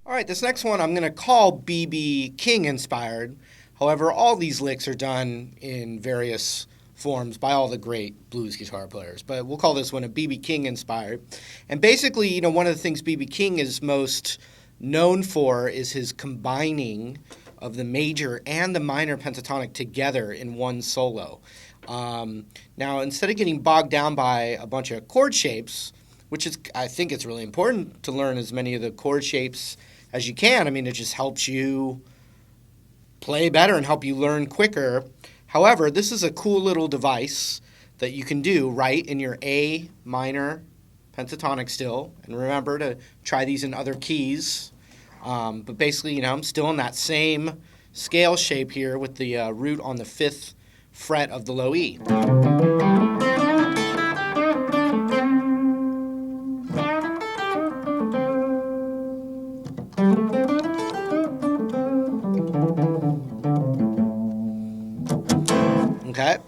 All right, this next one I'm going to call B.B. King inspired. However, all these licks are done in various forms by all the great blues guitar players, but we'll call this one a B.B. King inspired. And basically, one of the things B.B. King is most known for is his combining of the major and the minor pentatonic together in one solo. Now, instead of getting bogged down by a bunch of chord shapes, which is, I think it's really important to learn as many of the chord shapes as you can. I mean, it just helps you play better and help you learn quicker. However, this is a cool little device that you can do right in your A minor pentatonic still. And remember to try these in other keys. But basically, I'm still in that same scale shape here with the root on the 5th fret of the low E. Okay?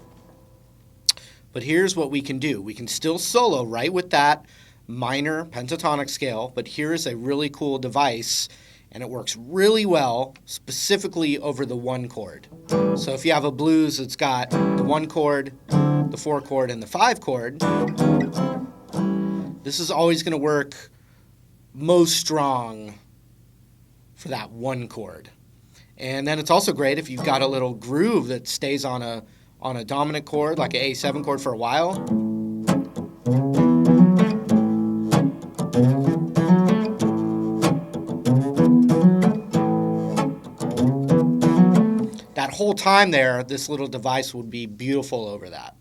But here's what we can do. We can still solo right with that minor pentatonic scale, but here's a really cool device, and it works really well specifically over the 1 chord. So if you have a blues that's got the 1 chord, the 4 chord, and the 5 chord, this is always going to work most strong for that 1 chord. And then it's also great if you've got a little groove that stays on a dominant chord, like an A7 chord for a while. That whole time there, this little device would be beautiful over that.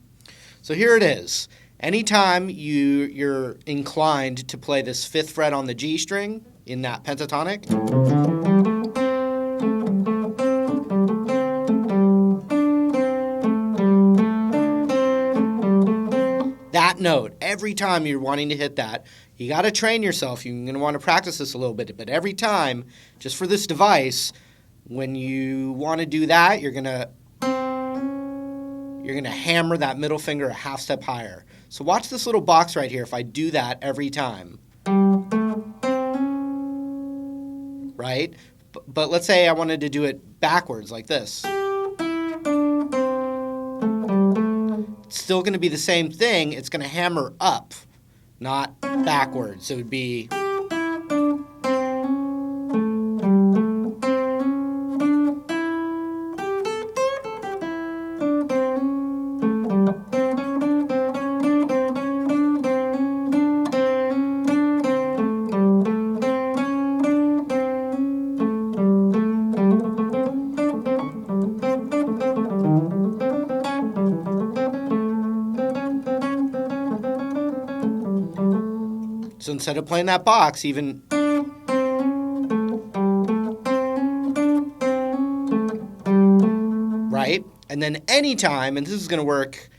So here it is. Anytime you're inclined to play this 5th fret on the G string in that pentatonic, that note, every time you're wanting to hit that, you got to train yourself. You're going to want to practice this a little bit, but every time, just for this device, when you want to do that, you're going to hammer that middle finger a half step higher. So watch this little box right here if I do that every time. Right? But let's say I wanted to do it backwards like this. It's still going to be the same thing. It's going to hammer up, not backwards. It would be... So instead of playing that box, even... Right? And then anytime, and this is going to work,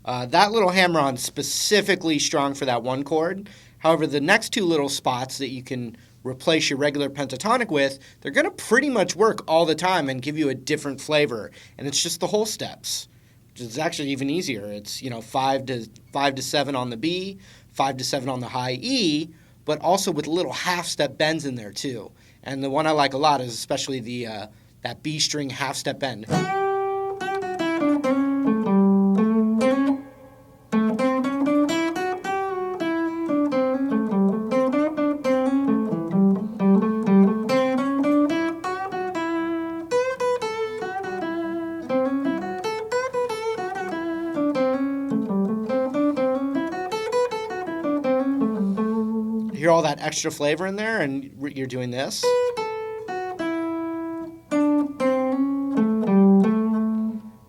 that little hammer-on specifically strong for that 1 chord. However, the next 2 little spots that you can replace your regular pentatonic with, they're going to pretty much work all the time and give you a different flavor. And it's just the whole steps, which is actually even easier. It's, 5 to 7 on the B, 5 to 7 on the high E, but also with little half-step bends in there too. And the one I like a lot is especially that B string half-step bend. Hear all that extra flavor in there, and you're doing this.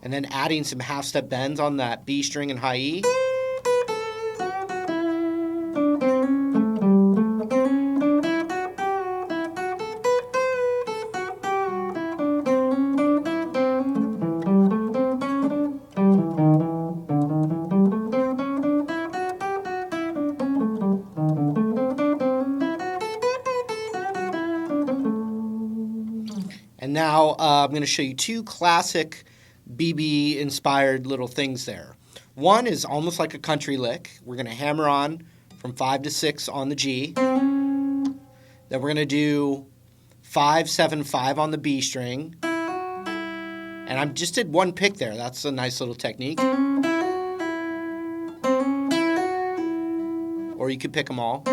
And then adding some half-step bends on that B string and high E. And now I'm going to show you 2 classic BB-inspired little things there. One is almost like a country lick. We're going to hammer on from 5 to 6 on the G. Then we're going to do 5, 7, 5 on the B string. And I just did one pick there. That's a nice little technique. Or you could pick them all.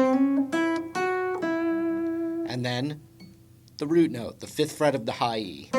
And then the root note, the 5th fret of the high E.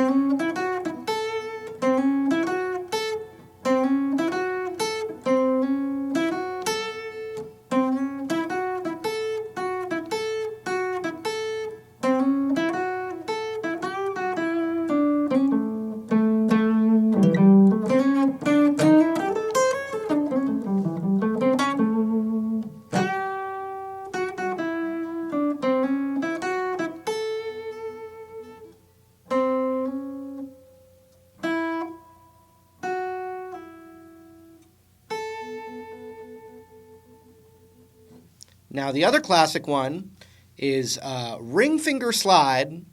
Now, the other classic one is ring finger slide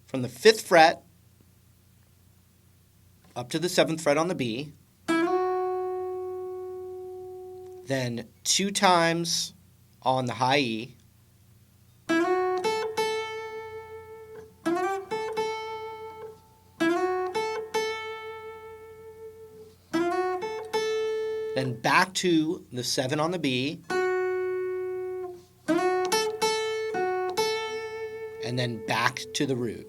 from the 5th fret up to the 7th fret on the B, then 2 times on the high E, then back to the 7 on the B, and then back to the root.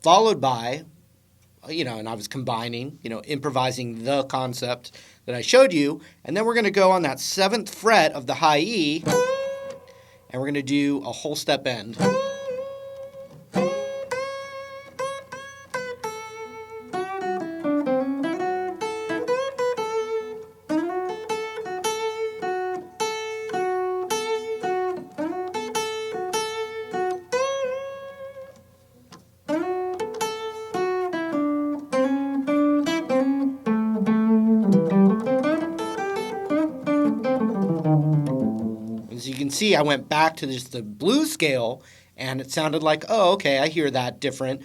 Followed by, and I was combining, improvising the concept that I showed you. And then we're going to go on that 7th fret of the high E, and we're going to do a whole step bend. As you can see, I went back to just the blues scale, and it sounded like, oh, okay, I hear that different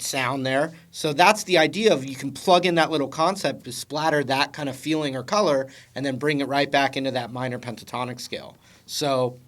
sound there. So that's the idea of you can plug in that little concept to splatter that kind of feeling or color, and then bring it right back into that minor pentatonic scale. So